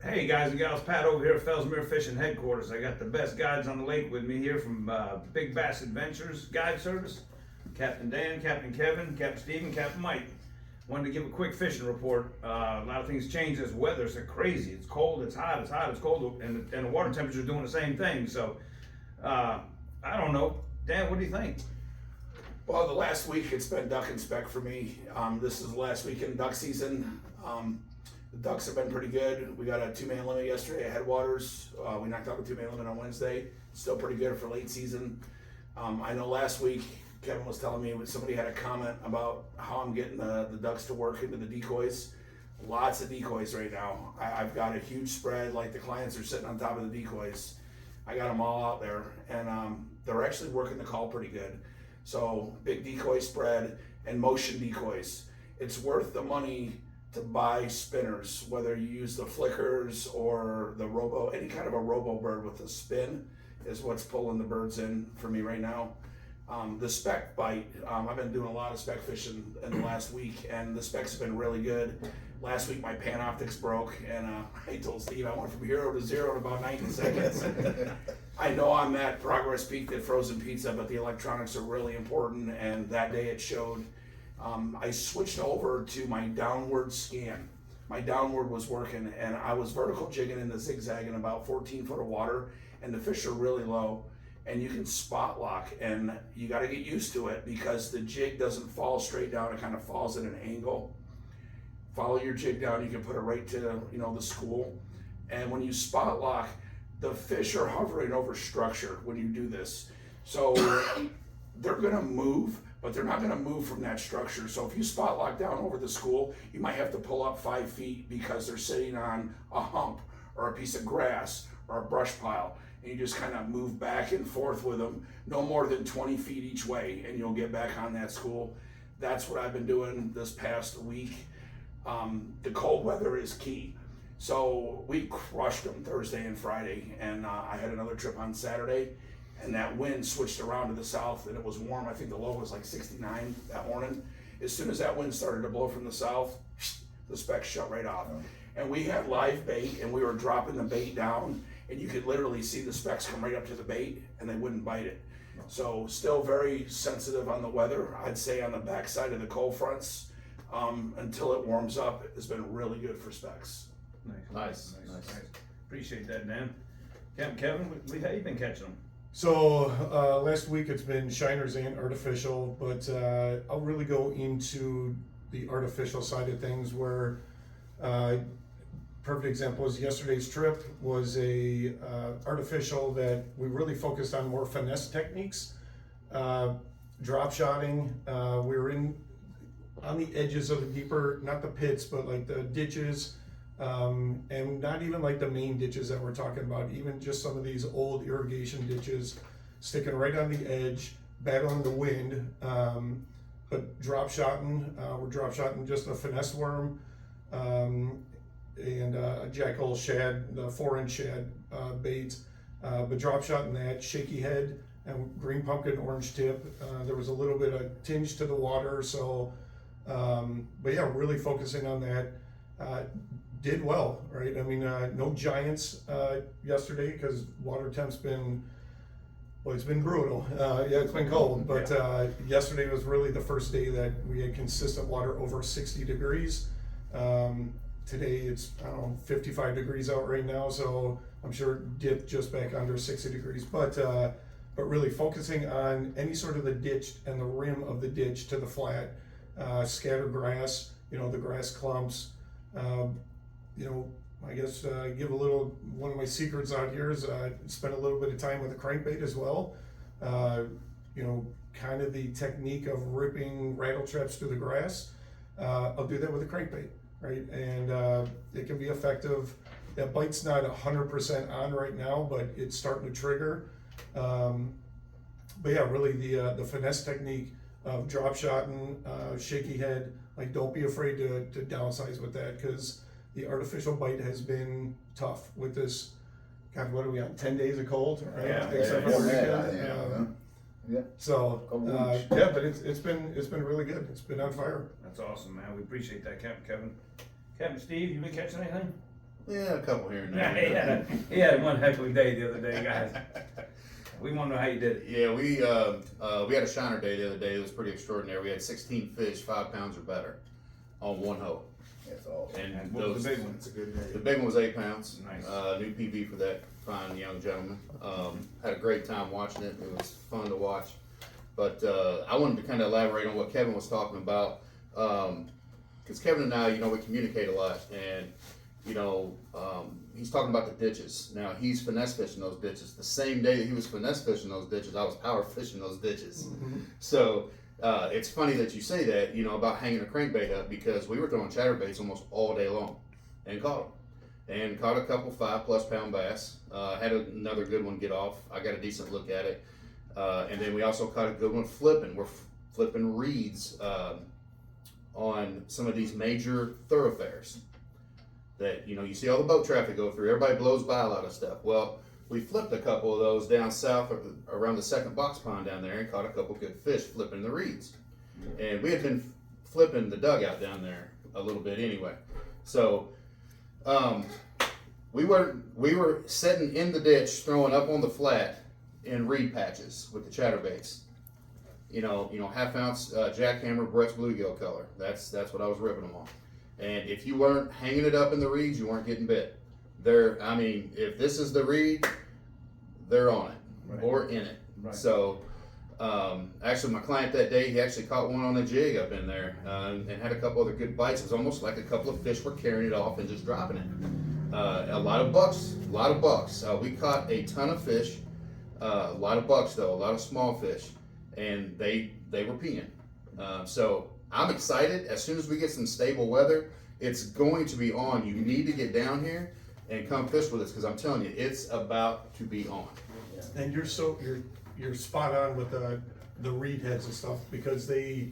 Hey guys and gals, Pat over here at Fellsmere Fishing Headquarters. I got the best guides on the lake with me here from Big Bass Adventures Guide Service. Captain Dan, Captain Kevin, Captain Stephen, Captain Mike. Wanted to give a quick fishing report. A lot of things change as weather's crazy. It's cold, it's hot, it's cold, and the water temperature's doing the same thing. So, I don't know. Dan, what do you think? Well, the last week it's been duck and speck for me. This is the last week in duck season. The ducks have been pretty good. We got a 2-man limit yesterday at Headwaters. We knocked out the 2-man limit on Wednesday. Still pretty good for late season. I know last week Kevin was telling me when somebody had a comment about how I'm getting the ducks to work into the decoys. Lots of decoys right now. I've got a huge spread, like the clients are sitting on top of the decoys. I got them all out there, and they're actually working the call pretty good. So big decoy spread and motion decoys. It's worth the money to buy spinners, whether you use the flickers or the robo, any kind of a robo bird with a spin is what's pulling the birds in for me right now. The speck bite, I've been doing a lot of speck fishing in the last week, and the specks have been really good. Last week my Panoptics broke, and I told Steve I went from 0 to 0 in about 90 seconds. I know I'm at progress peak at frozen pizza, but the electronics are really important, and that day it showed. I switched over to my downward scan. My downward was working, and I was vertical jigging in the zigzag in about 14 foot of water, and the fish are really low, and you can spot lock, and you got to get used to it because the jig doesn't fall straight down. It kind of falls at an angle. Follow your jig down, you can put it right to the school, and when you spot lock, the fish are hovering over structure when you do this, so they're gonna move, but they're not gonna move from that structure. So if you spot lock down over the school, you might have to pull up 5 feet because they're sitting on a hump or a piece of grass or a brush pile, and you just kind of move back and forth with them, no more than 20 feet each way, and you'll get back on that school. That's what I've been doing this past week. The cold weather is key. So we crushed them Thursday and Friday, and I had another trip on Saturday, and that wind switched around to the south, and it was warm. I think the low was like 69 that morning. As soon as that wind started to blow from the south, the specks shut right off. And we had live bait, and we were dropping the bait down, and you could literally see the specks come right up to the bait, and they wouldn't bite it. So still very sensitive on the weather. I'd say on the backside of the cold fronts, until it warms up, it's been really good for specks. Nice. Appreciate that, Dan. Captain Kevin, how you been catching them? So last week it's been shiners and artificial, but I'll really go into the artificial side of things where perfect example is yesterday's trip was a artificial that we really focused on more finesse techniques, drop shotting. We were on the edges of the deeper, not the pits, but like the ditches, and not even like the main ditches that we're talking about, even just some of these old irrigation ditches, sticking right on the edge, battling the wind, but drop shotting. We're drop shotting just a finesse worm, and a jackal shad, the 4-inch shad bait, but drop shotting that, shaky head, and green pumpkin, orange tip. There was a little bit of tinge to the water, so but yeah, really focusing on that. Did well, right? I mean, no giants yesterday because water temp's been, well, it's been brutal. Yeah, it's been cold, but yesterday was really the first day that we had consistent water over 60 degrees. Today it's, I don't know, 55 degrees out right now, so I'm sure it dipped just back under 60 degrees. But really focusing on any sort of the ditch and the rim of the ditch to the flat, scattered grass, the grass clumps. I guess give a little, one of my secrets out here is spend a little bit of time with a crankbait as well. Kind of the technique of ripping rattle traps through the grass. I'll do that with a crankbait, right? And it can be effective. That bite's not 100% on right now, but it's starting to trigger. But yeah, really the finesse technique of drop shotting, shaky head, like don't be afraid to downsize with that, because the artificial bite has been tough with this. God, what are we on? 10 days of cold, right? Yeah, Except for the weekend. Yeah. So but it's been really good. It's been on fire. That's awesome, man. We appreciate that, Captain Kevin. Captain Steve, you been catching anything? Yeah, a couple here and Yeah, there. he had one heck of a day the other day, guys. We want to know how you did it. Yeah, we had a shiner day the other day. It was pretty extraordinary. We had 16 fish, 5 pounds or better, on one hoe. That's awesome. And what was the big one? It's a good day. The big one was 8 pounds. Nice. New PB for that fine young gentleman. Had a great time watching it. It was fun to watch. But I wanted to kind of elaborate on what Kevin was talking about. Because Kevin and I, we communicate a lot. And, he's talking about the ditches. Now, he's finesse fishing those ditches. The same day that he was finesse fishing those ditches, I was power fishing those ditches. Mm-hmm. So it's funny that you say that, about hanging a crankbait up, because we were throwing chatterbaits almost all day long and caught them. And caught a couple 5+ pound bass. Had another good one get off. I got a decent look at it. And then we also caught a good one flipping. We're flipping reeds on some of these major thoroughfares that, you see all the boat traffic go through. Everybody blows by a lot of stuff. Well, we flipped a couple of those down south around the second box pond down there and caught a couple good fish flipping the reeds. And we had been flipping the dugout down there a little bit anyway. So we were sitting in the ditch throwing up on the flat in reed patches with the chatterbaits. 1/2 ounce jackhammer Brett's bluegill color. That's what I was ripping them on. And if you weren't hanging it up in the reeds, you weren't getting bit. If this is the reed, they're on it, Right. or in it. Right. So, actually, my client that day, he actually caught one on a jig up in there and had a couple other good bites. It was almost like a couple of fish were carrying it off and just dropping it. A lot of bucks. We caught a ton of fish. A lot of bucks though, a lot of small fish, and they were peeing. So I'm excited. As soon as we get some stable weather, it's going to be on. You need to get down here and come fish with us, because I'm telling you, it's about to be on. And you're spot on with the reed heads and stuff, because they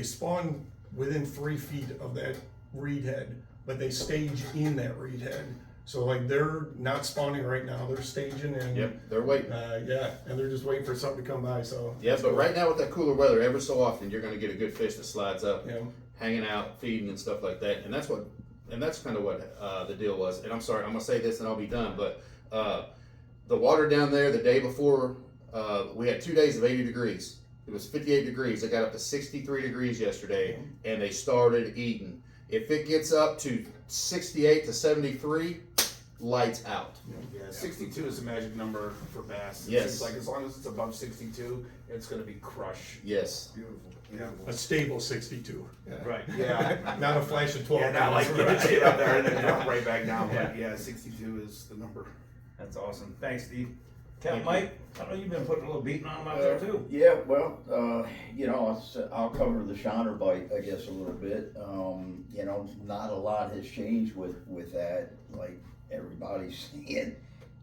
spawn within 3 feet of that reed head, but they stage in that reed head. So like they're not spawning right now, they're staging and Yep, they're waiting. and they're just waiting for something to come by. So Yeah, but right now with that cooler weather, every so often you're going to get a good fish that slides up, Yeah. hanging out, feeding and stuff like that. And that's kind of what the deal was. And I'm sorry, I'm going to say this and I'll be done. But the water down there the day before, we had 2 days of 80 degrees. It was 58 degrees. It got up to 63 degrees yesterday, and they started eating. If it gets up to 68 to 73, lights out. Yeah, 62 is the magic number for bass. It Yes. seems like as long as it's above 62, it's going to be crush. Yes. Beautiful. a stable 62. Yeah. Right. Yeah. Not a flash of 12. Yeah, not like get up there and then drop right back down. Yeah. But yeah, 62 is the number. That's awesome. Thanks, Steve. Captain Mike, I know you've been putting a little beating on him out there too. Yeah, well, I'll cover the shiner bite, I guess, a little bit. Not a lot has changed with that. Like everybody's saying,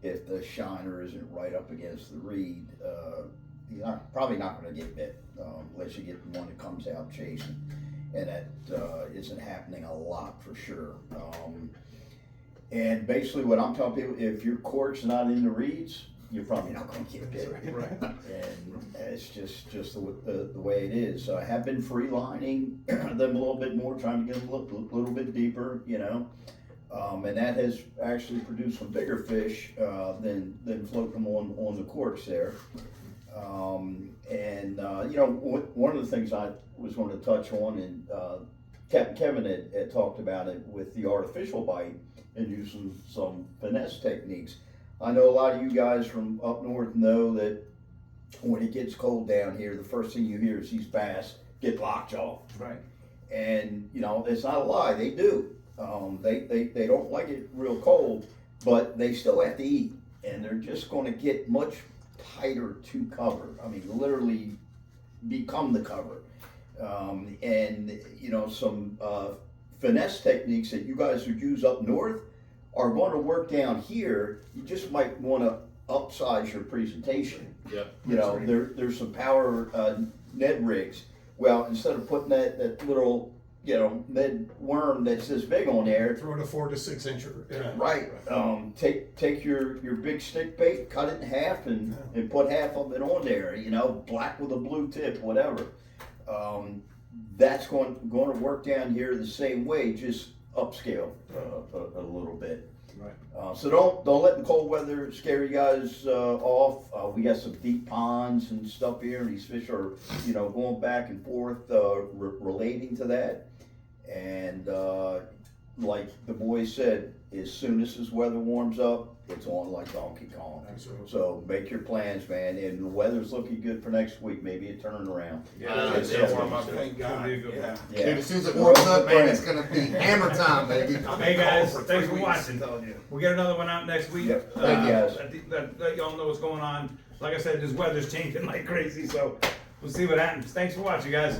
if the shiner isn't right up against the reed, you're probably not going to get bit unless you get one that comes out chasing, and that isn't happening a lot for sure. And basically, what I'm telling people, if your cork's not in the reeds, you're probably not going to get bit. Right. And it's just the way it is. So I have been free lining them a little bit more, trying to get them a little bit deeper, and that has actually produced some bigger fish than floating them on the corks there. One of the things I was going to touch on, and Captain Kevin had talked about it with the artificial bite and using some finesse techniques. I know a lot of you guys from up north know that when it gets cold down here, the first thing you hear is these bass get lockjaw. Right. And it's not a lie, they do. They don't like it real cold, but they still have to eat, and they're just going to get much tighter to cover. I mean, literally become the cover. Some finesse techniques that you guys would use up north are going to work down here. You just might want to upsize your presentation. Yep. There's some power Ned rigs. Well, instead of putting that little Ned worm that's this big on there, Throw it a 4 to 6 incher. Yeah. right? Take your big stick bait, cut it in half, and put half of it on there. Black with a blue tip, whatever. That's going to work down here the same way, just upscale a little bit. Right. So don't let the cold weather scare you guys off. We got some deep ponds and stuff here, and these fish are, going back and forth relating to that. And like the boys said, as soon as this weather warms up, it's on like Donkey Kong. Absolutely. So make your plans, man. And the weather's looking good for next week. Maybe it turning around. Yeah, It's yeah, gonna warm up, yeah. thank God. Could be a good Yeah. Yeah. Dude, as soon as it warms up, man, it's gonna be hammer time, baby. Hey guys, For thanks 3 for weeks, watching. I'm telling you. We'll get another one out next week. Yep. Thank you, guys. Let y'all know what's going on. Like I said, this weather's changing like crazy, so we'll see what happens. Thanks for watching, guys.